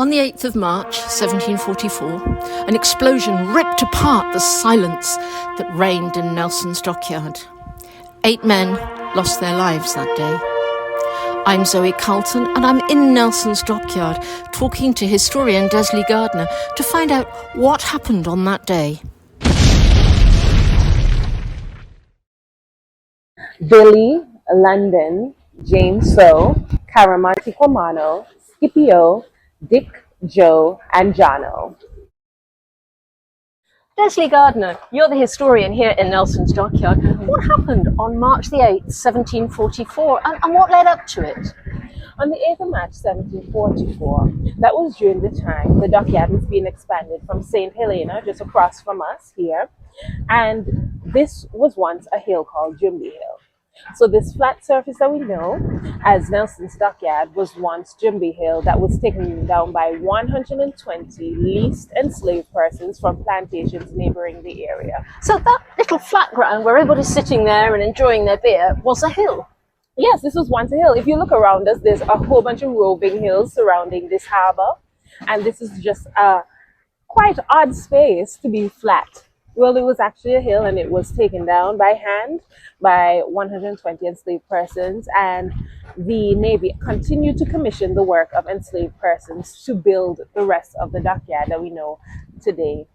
On the 8th of March, 1744, an explosion ripped apart the silence that reigned in Nelson's Dockyard. 8 men lost their lives that day. I'm Zoe Carlton, and I'm in Nelson's Dockyard talking to historian Desley Gardner to find out what happened on that day. Billy, London, James Antigua, Scipio, Dick, Joe, and Jono. Desley Gardner, you're the historian here in Nelson's Dockyard. What happened on March the 8th, 1744, and what led up to it? On the 8th of March 1744, that was during the time the dockyard was being expanded from St. Helena, just across from us here, and this was once a hill called Jumbie Hill. So this flat surface that we know as Nelson's Dockyard was once Jumbie Hill that was taken down by 120 leased enslaved persons from plantations neighboring the area. So that little flat ground where everybody's sitting there and enjoying their beer was a hill? Yes, this was once a hill. If you look around us, there's a whole bunch of roving hills surrounding this harbor, and this is just a quite odd space to be flat. Well, it was actually a hill, and it was taken down by hand by 120 enslaved persons, and the Navy continued to commission the work of enslaved persons to build the rest of the dockyard that we know today.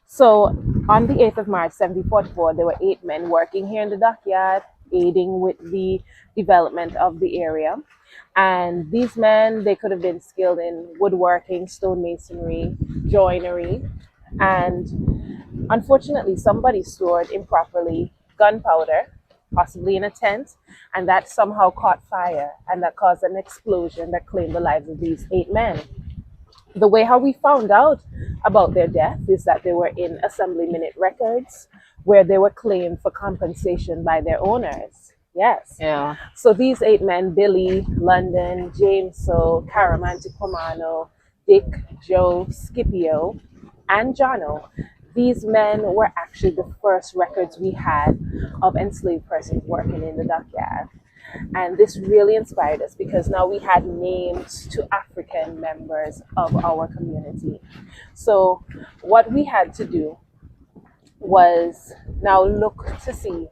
So on the 8th of March 1744, there were 8 men working here in the dockyard, aiding with the development of the area. And these men, they could have been skilled in woodworking, stonemasonry, joinery, and unfortunately, somebody stored improperly gunpowder, possibly in a tent, and that somehow caught fire, and that caused an explosion that claimed the lives of these 8 men. The way how we found out about their death is that they were in assembly minute records where they were claimed for compensation by their owners. Yes. Yeah. So these 8 men, Billy, London, James Antigua, Dick, Joe, Scipio, and Jono, these men were actually the first records we had of enslaved persons working in the dockyard. And this really inspired us because now we had names to African members of our community. So what we had to do was now look to see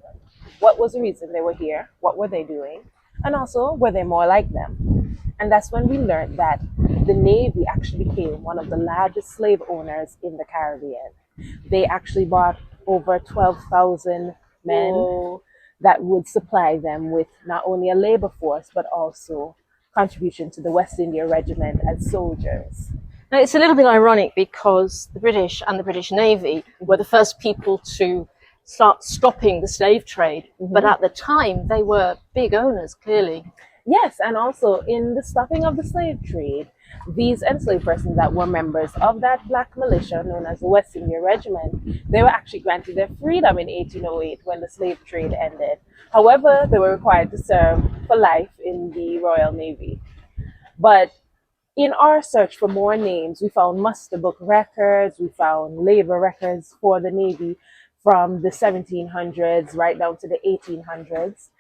what was the reason they were here, what were they doing, and also were they more like them. And that's when we learned that the Navy actually became one of the largest slave owners in the Caribbean. They actually bought over 12,000 men. Whoa. That would supply them with not only a labor force, but also contribution to the West India Regiment as soldiers. Now, it's a little bit ironic because the British and the British Navy were the first people to start stopping the slave trade. But at the time, they were big owners, clearly. Yes, and also in the stopping of the slave trade, these enslaved persons that were members of that black militia known as the West India Regiment, they were actually granted their freedom in 1808 when the slave trade ended. However, they were required to serve for life in the Royal Navy. But in our search for more names, we found muster book records, we found labor records for the Navy from the 1700s right down to the 1800s.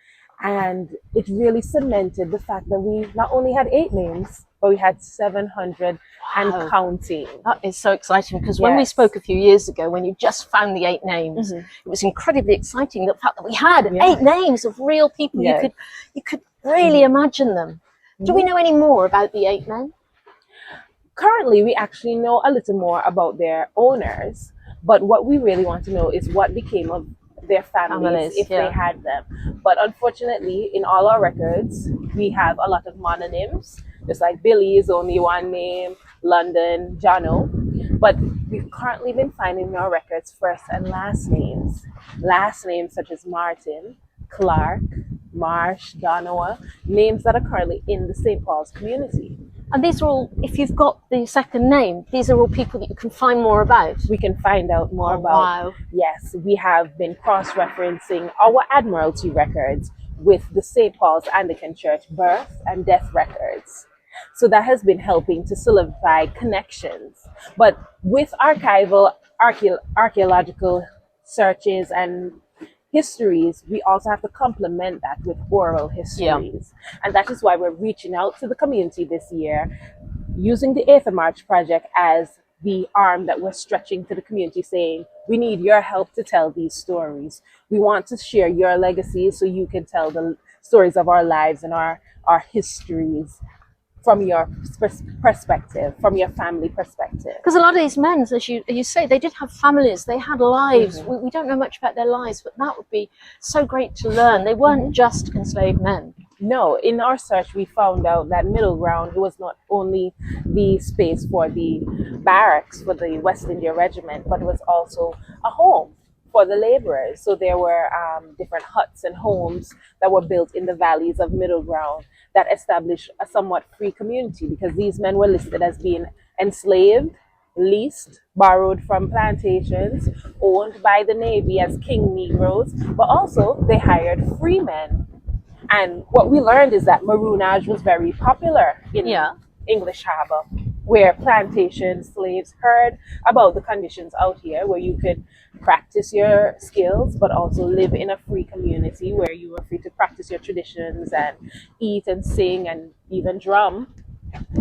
And it really cemented the fact that we not only had 8 names, but we had 700 and counting. That is so exciting because when we spoke a few years ago, when you just found the 8 names, it was incredibly exciting, the fact that we had 8 names of real people. You could really imagine them. Do we know any more about the 8 men? Currently, we actually know a little more about their owners, but what we really want to know is what became of their families if they had them. But unfortunately, in all our records, we have a lot of mononyms. Just like Billy is only one name, London, Jono. But we've currently been finding in our records first and last names. Last names such as Martin, Clark, Marsh, Donowa, names that are currently in the St. Paul's community. And these are all, if you've got the second name, these are all people that you can find more about. We can find out more about. Wow. Yes, we have been cross-referencing our Admiralty records with the St. Paul's Anglican Church birth and death records. So that has been helping to solidify connections. But with archival, archaeological searches and histories, we also have to complement that with oral histories. And that is why we're reaching out to the community this year using the 8th of March project as the arm that we're stretching to the community, saying, we need your help to tell these stories. We want to share your legacy so you can tell the stories of our lives and our histories from your perspective, from your family perspective. Because a lot of these men, as you say, they did have families, they had lives. Mm-hmm. We don't know much about their lives, but that would be so great to learn. They weren't just enslaved men. No, in our search, we found out that Middle Ground was not only the space for the barracks for the West India Regiment, but it was also a home for the laborers. So there were different huts and homes that were built in the valleys of Middle Ground that established a somewhat free community, because these men were listed as being enslaved, leased, borrowed from plantations, owned by the Navy as king Negroes, but also they hired free men. And what we learned is that maroonage was very popular in English Harbor, where plantation slaves heard about the conditions out here, where you could practice your skills, but also live in a free community where you were free to practice your traditions and eat and sing and even drum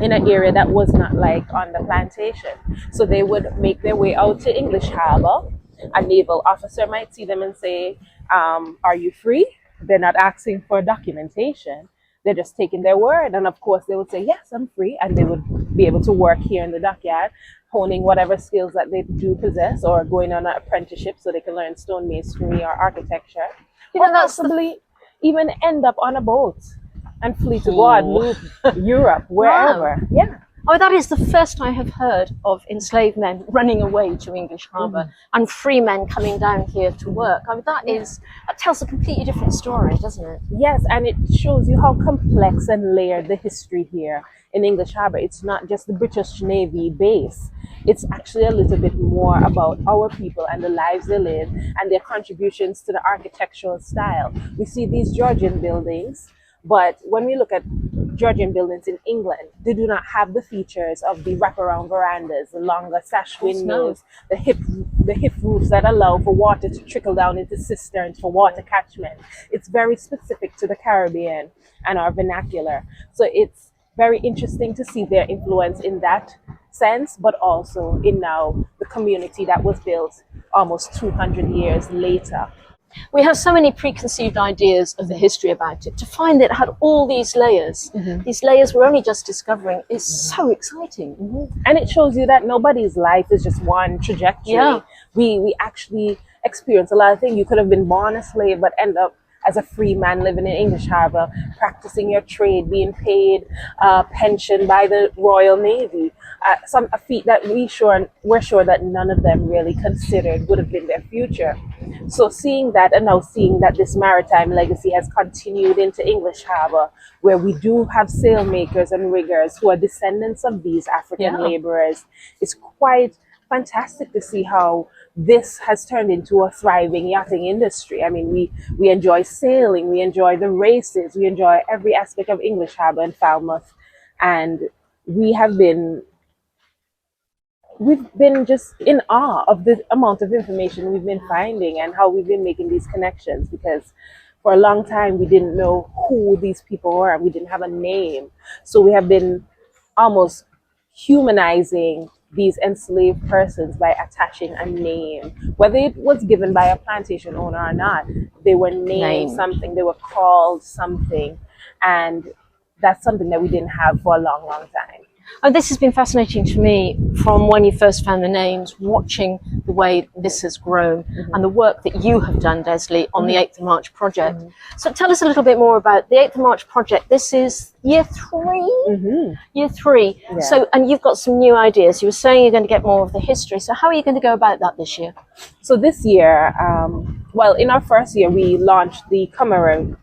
in an area that was not like on the plantation. So they would make their way out to English Harbor. A naval officer might see them and say, are you free? They're not asking for documentation. They're just taking their word. And of course, they would say, yes, I'm free. And they would be able to work here in the dockyard, honing whatever skills that they do possess, or going on an apprenticeship so they can learn stonemasonry or architecture. Or possibly even end up on a boat and flee to Guadeloupe, Europe, wherever. Wow. Yeah. Oh, that is the first I have heard of enslaved men running away to English Harbor and free men coming down here to work. I mean, that tells a completely different story, doesn't it? Yes, and it shows you how complex and layered the history here in English Harbor. It's not just the British Navy base. It's actually a little bit more about our people and the lives they live and their contributions to the architectural style. We see these Georgian buildings, but when we look at Georgian buildings in England, they do not have the features of the wraparound verandas, the longer sash windows, the hip roofs that allow for water to trickle down into cisterns for water catchment. It's very specific to the Caribbean and our vernacular. So it's very interesting to see their influence in that sense, but also in now the community that was built almost 200 years later. We have so many preconceived ideas of the history about it. To find that it had all these layers we're only just discovering, is so exciting. And it shows you that nobody's life is just one trajectory. Yeah. We actually experience a lot of things. You could have been born a slave, but end up as a free man living in English Harbor, practicing your trade, being paid pension by the Royal Navy. A feat that we're sure that none of them really considered would have been their future. So seeing that, and now seeing that this maritime legacy has continued into English Harbor, where we do have sailmakers and riggers who are descendants of these African laborers, is quite fantastic to see how this has turned into a thriving yachting industry. I mean, we enjoy sailing, we enjoy the races, we enjoy every aspect of English Harbor and Falmouth, and we've been just in awe of the amount of information we've been finding and how we've been making these connections, because for a long time we didn't know who these people were and we didn't have a name. So we have been almost humanizing these enslaved persons by attaching a name, whether it was given by a plantation owner or not. They were named something, they were called something, and that's something that we didn't have for a long, long time. Oh, this has been fascinating to me from when you first found the names, watching the way this has grown and the work that you have done, Desley, on the 8th of March project. So tell us a little bit more about the 8th of March project. This is year 3? Year 3. Yeah. So, and you've got some new ideas. You were saying you're going to get more of the history. So how are you going to go about that this year? So this year, well, in our first year, we launched the commemoration,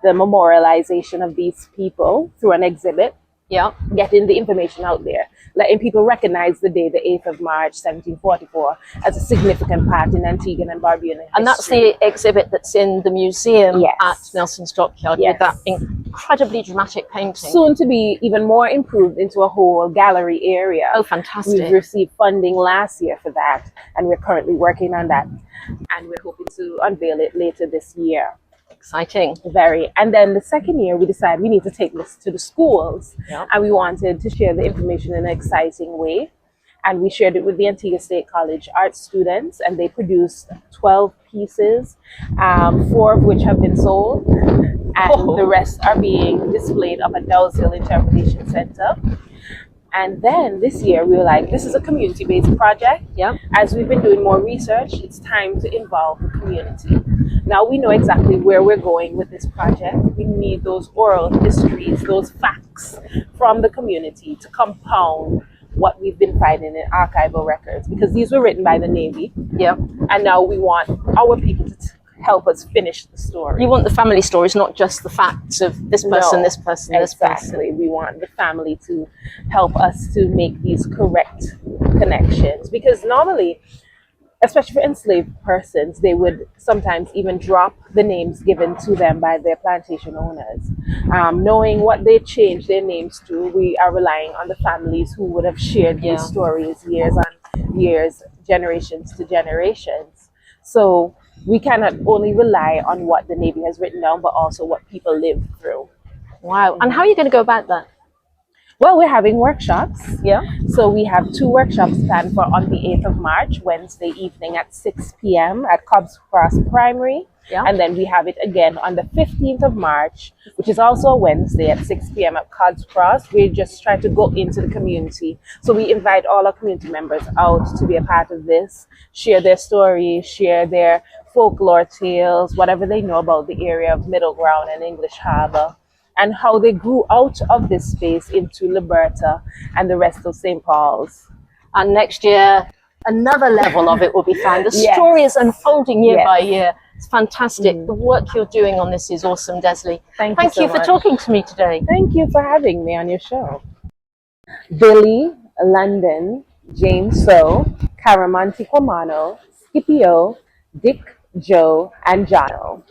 the memorialization of these people through an exhibit. Yeah, getting the information out there, letting people recognize the day, the 8th of March, 1744, as a significant part in Antigua and Barbuda history. And that's the exhibit that's in the museum at Nelson's Dockyard with that incredibly dramatic painting. Soon to be even more improved into a whole gallery area. Oh, fantastic. We've received funding last year for that, and we're currently working on that. And we're hoping to unveil it later this year. Exciting. Very. And then the second year, we decided we need to take this to the schools. Yeah. And we wanted to share the information in an exciting way. And we shared it with the Antigua State College art students, and they produced 12 pieces, 4 of which have been sold, and the rest are being displayed up at Dow's Hill Interpretation Center. And then this year, we were like, this is a community-based project. Yeah. As we've been doing more research, it's time to involve the community. Now we know exactly where we're going with this project. We need those oral histories, those facts from the community to compound what we've been finding in archival records, because these were written by the Navy. Yeah. And now we want our people to help us finish the story. You want the family stories, not just the facts of this person, No, this person, this person. Exactly. We want the family to help us to make these correct connections, because normally, especially for enslaved persons, they would sometimes even drop the names given to them by their plantation owners. Knowing what they changed their names to, we are relying on the families who would have shared these stories years on years, generations to generations. So we cannot only rely on what the Navy has written down, but also what people lived through. Wow. And how are you going to go about that? Well, we're having workshops. Yeah. So we have 2 workshops planned for on the 8th of March, Wednesday evening at 6 p.m. at Cobbs Cross Primary. Yeah. And then we have it again on the 15th of March, which is also a Wednesday at 6 p.m. at Cobbs Cross. We're just trying to go into the community. So we invite all our community members out to be a part of this, share their stories, share their folklore tales, whatever they know about the area of Middle Ground and English Harbor, and how they grew out of this space into Liberta and the rest of St. Paul's. And next year, another level of it will be found. The Yes. story is unfolding year Yes. by year. It's fantastic. The work you're doing on this is awesome, Desley. Thank Thank you you so for much. talking to me today. Thank you for having me on your show. Billy, London, James So, Caramanti Quamano, Scipio, Dick, Joe, and Jono.